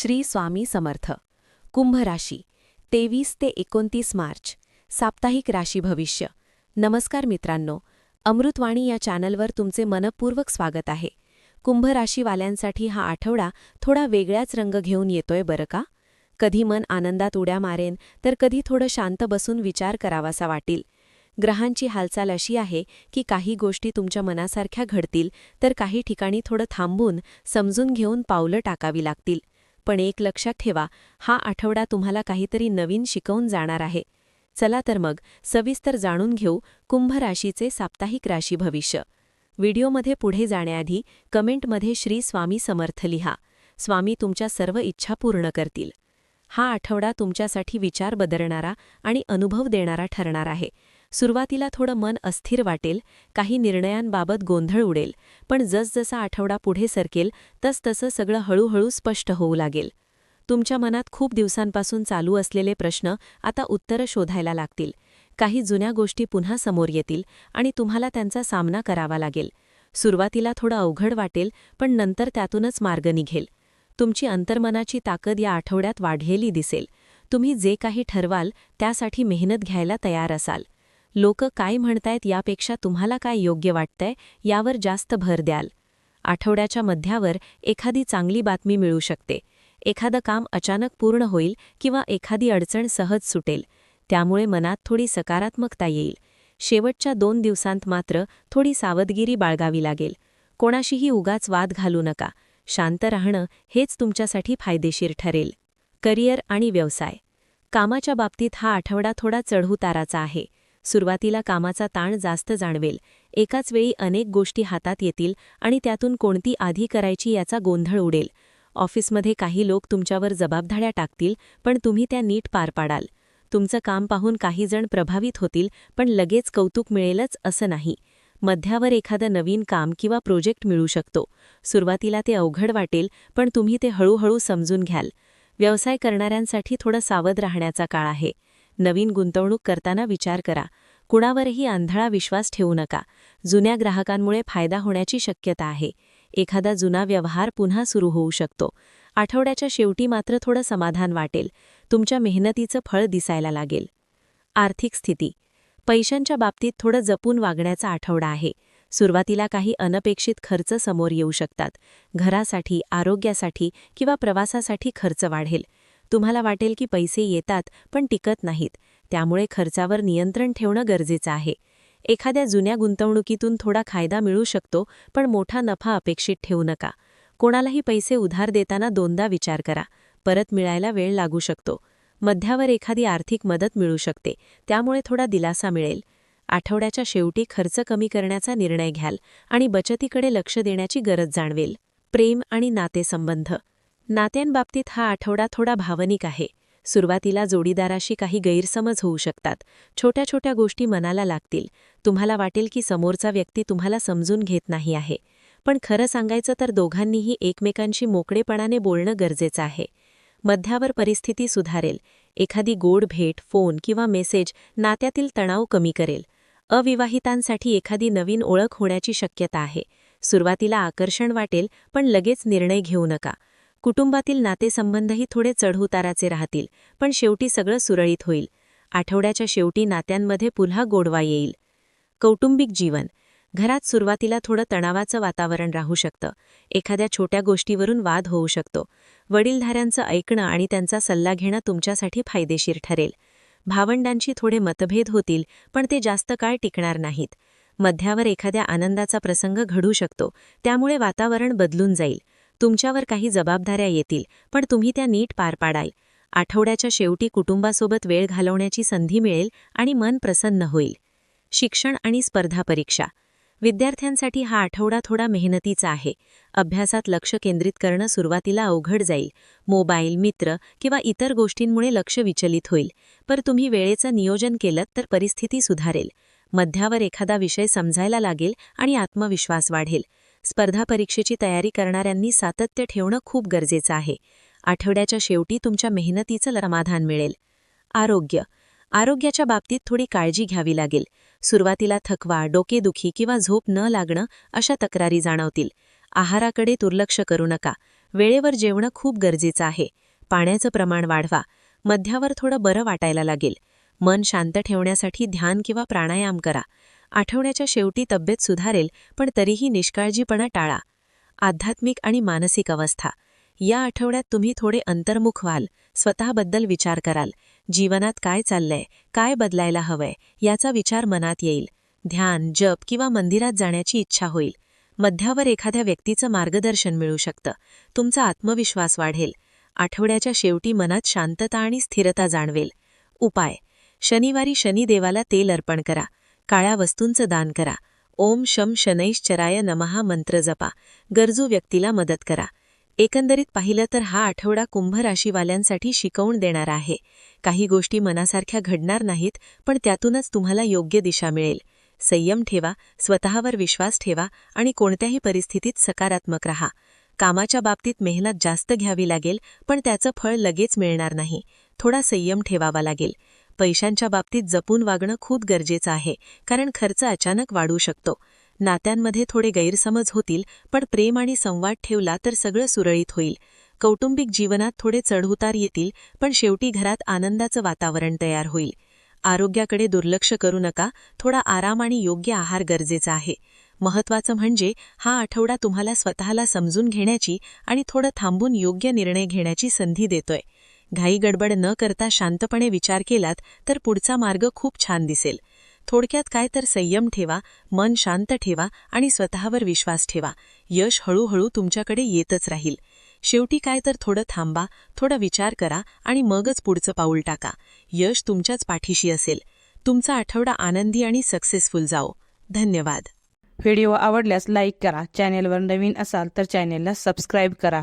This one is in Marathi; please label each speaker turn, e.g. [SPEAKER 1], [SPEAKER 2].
[SPEAKER 1] श्री स्वामी समर्थ. कुंभ राशी 23 ते 29 मार्च. साप्ताहिक राशी भविष्य. नमस्कार मित्रांनो, अमृतवाणी या चॅनलवर तुमचे मनपूर्वक स्वागत आहे. कुंभ राशीवाल्यांसाठी हा आठवडा थोडा वेगळाच रंग घेऊन येतोय बरं का. कधी मन आनंदात उड्या मारेन तर कधी थोडं शांत बसून विचार करावासा वाटेल. ग्रहांची हालचाल अशी आहे की काही गोष्टी तुमच्या मनासारख्या घडतील तर काही ठिकाणी थोडं थांबून समजून घेऊन पावलं टाकावी लागतील. पण एक लक्षात ठेवा, हा आठवडा तुम्हाला काहीतरी नवीन शिकवून जाणार आहे. चला तर मग सविस्तर जाणून घेऊ कुंभ राशीचे साप्ताहिक राशी भविष्य. व्हिडिओमध्ये पुढे जाण्याआधी कमेंटमध्ये श्री स्वामी समर्थ लिहा. स्वामी तुमच्या सर्व इच्छा पूर्ण करतील. हा आठवडा तुमच्यासाठी विचार बदलणारा आणि अनुभव देणारा ठरणार आहे. सुरुवातीला थोडं मन अस्थिर वाटेल, काही निर्णयांबाबत गोंधळ उडेल, पण जसजसा आठवडा पुढे सरकेल तसतसं सगळं हळूहळू स्पष्ट होऊ लागेल. तुमच्या मनात खूप दिवसांपासून चालू असलेले प्रश्न आता उत्तरं शोधायला लागतील. काही जुन्या गोष्टी पुन्हा समोर येतील आणि तुम्हाला त्यांचा सामना करावा लागेल. सुरुवातीला थोडं अवघड वाटेल, पण नंतर त्यातूनच मार्ग निघेल. तुमची अंतर्मनाची ताकद या आठवड्यात वाढलेली दिसेल. तुम्ही जे काही ठरवाल त्यासाठी मेहनत घ्यायला तयार असाल. लोक काय म्हणतायत यापेक्षा तुम्हाला काय योग्य वाटतंय यावर जास्त भर द्याल. आठवड्याच्या मध्यावर एखादी चांगली बातमी मिळू शकते. एखादं काम अचानक पूर्ण होईल किंवा एखादी अडचण सहज सुटेल. त्यामुळे मनात थोडी सकारात्मकता येईल. शेवटच्या 2 दिवसांत मात्र थोडी सावधगिरी बाळगावी लागेल. कोणाशीही उगाच वाद घालू नका. शांत राहणं हेच तुमच्यासाठी फायदेशीर ठरेल. करिअर आणि व्यवसाय. कामाच्या बाबतीत हा आठवडा थोडा चढउताराचा आहे. सुरुवातीला कामाचा ताण जास्त जाणवेल. एकाच वेळी अनेक गोष्टी हातात येतील आणि त्यातून कोणती आधी करायची याचा गोंधळ उडेल. ऑफिसमध्ये काही लोक तुमच्यावर जबाबदाऱ्या टाकतील, पण तुम्ही त्या नीट पार पाडाल. तुमचं काम पाहून काही जण प्रभावित होतील, पण लगेच कौतुक मिळेलच असं नाही. मध्यावर एखादं नवीन काम किंवा प्रोजेक्ट मिळू शकतो. सुरुवातीला ते अवघड वाटेल, पण तुम्ही ते हळूहळू समजून घ्याल. व्यवसाय करणाऱ्यांसाठी थोडं सावध राहण्याचा काळ आहे. नवीन गुंतवणूक करताना विचार करा. कुणावरही आंधळा विश्वास ठेवू नका. जुन्या ग्राहकांमुळे फायदा होण्याची शक्यता आहे. एखादा जुना व्यवहार पुन्हा सुरू होऊ शकतो. आठवड्याच्या शेवटी मात्र थोडं समाधान वाटेल. तुमच्या मेहनतीचं फळ दिसायला लागेल. आर्थिक स्थिती. पैशांच्या बाबतीत थोडं जपून वागण्याचा आठवडा आहे. सुरुवातीला काही अनपेक्षित खर्च समोर येऊ शकतात. घरासाठी, आरोग्यासाठी किंवा प्रवासासाठी खर्च वाढेल. तुम्हाला वाटेल की पैसे येतात पण टिकत नाहीत. त्यामुळे खर्चावर नियंत्रण ठेवणं गरजेचं आहे. एखाद्या जुन्या गुंतवणुकीतून थोडा फायदा मिळू शकतो, पण मोठा नफा अपेक्षित ठेवू नका. कोणालाही पैसे उधार देताना दोनदा विचार करा. परत मिळायला वेळ लागू शकतो. मध्यावर एखादी आर्थिक मदत मिळू शकते, त्यामुळे थोडा दिलासा मिळेल. आठवड्याच्या शेवटी खर्च कमी करण्याचा निर्णय घ्याल आणि बचतीकडे लक्ष देण्याची गरज जाणवेल. प्रेम आणि नातेसंबंध. नात्यांबाबतीत हा आठवडा थोडा भावनिक आहे. सुरुवातीला जोडीदाराशी काही गैरसमज होऊ शकतात. छोट्या छोट्या गोष्टी मनाला लागतील. तुम्हाला वाटेल की समोरचा व्यक्ती तुम्हाला समजून घेत नाही आहे. पण खरं सांगायचं तर दोघांनीही एकमेकांशी मोकळेपणाने बोलणं गरजेचं आहे. मध्यावर परिस्थिती सुधारेल. एखादी गोड भेट, फोन किंवा मेसेज नात्यातील तणाव कमी करेल. अविवाहितांसाठी एखादी नवीन ओळख होण्याची शक्यता आहे. सुरुवातीला आकर्षण वाटेल, पण लगेच निर्णय घेऊ नका. कुटुंबातील नातेसंबंधही थोडे चढउताराचे राहतील, पण शेवटी सगळं सुरळीत होईल. आठवड्याच्या शेवटी नात्यांमध्ये पुन्हा गोडवा येईल. कौटुंबिक जीवन. घरात सुरुवातीला थोडं तणावाचं वातावरण राहू शकतं. एखाद्या छोट्या गोष्टीवरून वाद होऊ शकतो. वडीलधाऱ्यांचं ऐकणं आणि त्यांचा सल्ला घेणं तुमच्यासाठी फायदेशीर ठरेल. भावंडांशी थोडे मतभेद होतील, पण ते जास्त काळ टिकणार नाहीत. मध्यावर एखाद्या आनंदाचा प्रसंग घडू शकतो, त्यामुळे वातावरण बदलून जाईल. तुमच्यावर काही जबाबदाऱ्या येतील, पण तुम्ही त्या नीट पार पाडाल. आठवड्याच्या शेवटी कुटुंबासोबत वेळ घालवण्याची संधी मिळेल आणि मन प्रसन्न होईल. शिक्षण आणि स्पर्धा परीक्षा. विद्यार्थ्यांसाठी हा आठवडा थोडा मेहनतीचा आहे. अभ्यासात लक्ष केंद्रित करणं सुरुवातीला अवघड जाईल. मोबाईल, मित्र किंवा इतर गोष्टींमुळे लक्ष विचलित होईल. पण तुम्ही वेळेचं नियोजन केलं तर परिस्थिती सुधारेल. मध्यावर एखादा विषय समजायला लागेल आणि आत्मविश्वास वाढेल. स्पर्धा परीक्षेची तयारी करणाऱ्यांनी सातत्य ठेवणं खूप गरजेचं आहे. आठवड्याच्या शेवटी तुमच्या मेहनतीचं समाधान मिळेल. आरोग्य. आरोग्याच्या बाबतीत थोडी काळजी घ्यावी लागेल. सुरुवातीला थकवा, डोकेदुखी किंवा झोप न लागणं अशा तक्रारी जाणवतील. आहाराकडे दुर्लक्ष करू नका. वेळेवर जेवणं खूप गरजेचं आहे. पाण्याचं प्रमाण वाढवा. मध्यावर थोडं बरं वाटायला लागेल. मन शांत ठेवण्यासाठी ध्यान किंवा प्राणायाम करा. आठवड्याच्या शेवटी तब्येत सुधारेल, पण तरीही निष्काळजीपणा टाळा. आध्यात्मिक आणि मानसिक अवस्था. या आठवड्यात तुम्ही थोडे अंतर्मुख व्हाल, स्वतःबद्दल विचार कराल. जीवनात काय चाललंय, काय बदलायला हवंय, याचा विचार मनात येईल. ध्यान, जप किंवा मंदिरात जाण्याची इच्छा होईल. मध्यावर एखाद्या व्यक्तीचं मार्गदर्शन मिळू शकतं. तुमचा आत्मविश्वास वाढेल. आठवड्याच्या शेवटी मनात शांतता आणि स्थिरता जाणवेल. उपाय: शनिवारी शनिदेवाला तेल अर्पण करा. काळ्या वस्तूंचं दान करा. ओम शम शनैश्चराय नमः मंत्र जपा. गरजू व्यक्तीला मदत करा. एकंदरीत पाहिलं तर हा आठवडा कुंभ राशीवाल्यांसाठी शिकवून देणारा आहे. काही गोष्टी मनासारख्या घडणार नाहीत, पण त्यातूनच तुम्हाला योग्य दिशा मिळेल. संयम ठेवा, स्वतःवर विश्वास ठेवा आणि कोणत्याही परिस्थितीत सकारात्मक राहा. कामाच्या बाबतीत मेहनत जास्त घ्यावी लागेल, पण त्याचं फळ लगेच मिळणार नाही. थोडा संयम ठेवावा लागेल. पैशांच्या बाबतीत जपून वागणं खूप गरजेचं आहे, कारण खर्च अचानक वाढू शकतो. नात्यांमध्ये थोडे गैरसमज होतील, पण प्रेम आणि संवाद ठेवला तर सगळं सुरळीत होईल. कौटुंबिक जीवनात थोडे चढउतार येतील, पण शेवटी घरात आनंदाचं वातावरण तयार होईल. आरोग्याकडे दुर्लक्ष करू नका. थोडा आराम आणि योग्य आहार गरजेचा आहे. महत्त्वाचं म्हणजे हा आठवडा तुम्हाला स्वतःला समजून घेण्याची आणि थोडं थांबून योग्य निर्णय घेण्याची संधी देतोय. घाई गडबड न करता शांतपणे विचार केलात तर पुढचा मार्ग खूप छान दिसेल. थोडक्यात काय तर संयम ठेवा, मन शांत ठेवा आणि स्वतःवर विश्वास ठेवा. यश हळूहळू तुमच्याकडे येतच राहील. शेवटी काय तर थोडं थांबा, थोडा विचार करा आणि मगच पुढचं पाऊल टाका. यश तुमच्याच पाठीशी असेल. तुमचा आठवडा आनंदी आणि सक्सेसफुल जाओ. धन्यवाद.
[SPEAKER 2] व्हिडिओ आवडल्यास लाईक करा. चॅनेलवर नवीन असाल तर चॅनेलला सबस्क्राईब करा.